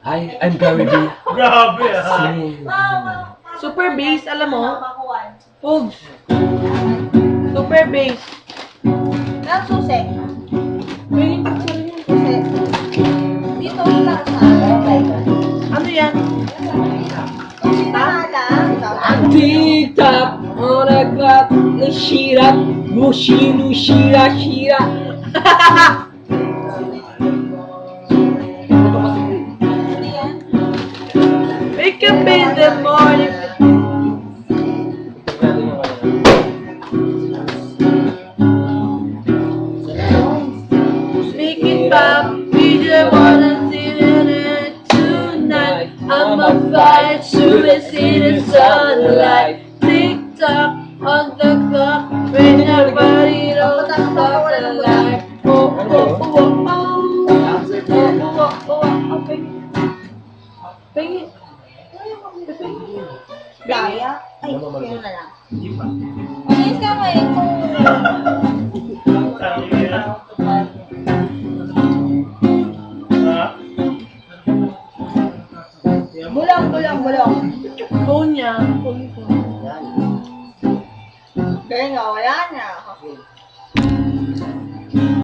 I'm Gary V. Grabe ah. Super bass, alam mo? Pogs. Super bass. Ang susi. May sa rin yun. Susi. Dito lang sa Ano yan? susi na lang. TikTok on a clock, shira, mushinu shira shira. Wake up in the morning. Make it pop. We just wanna see it tonight. I'ma fight to see the sunlight. Tick tock on the clock. When your body don't stop the light. Oh, oh, oh, oh, oh. Oh, oh, oh, oh. Pengi. Pengi. Gaya. Ay, yun na lang. Ayun ka ngayon kung... Ha? Bulong, bulong, bulong. Phone niya. Phone ko. Kaya nga, wala na.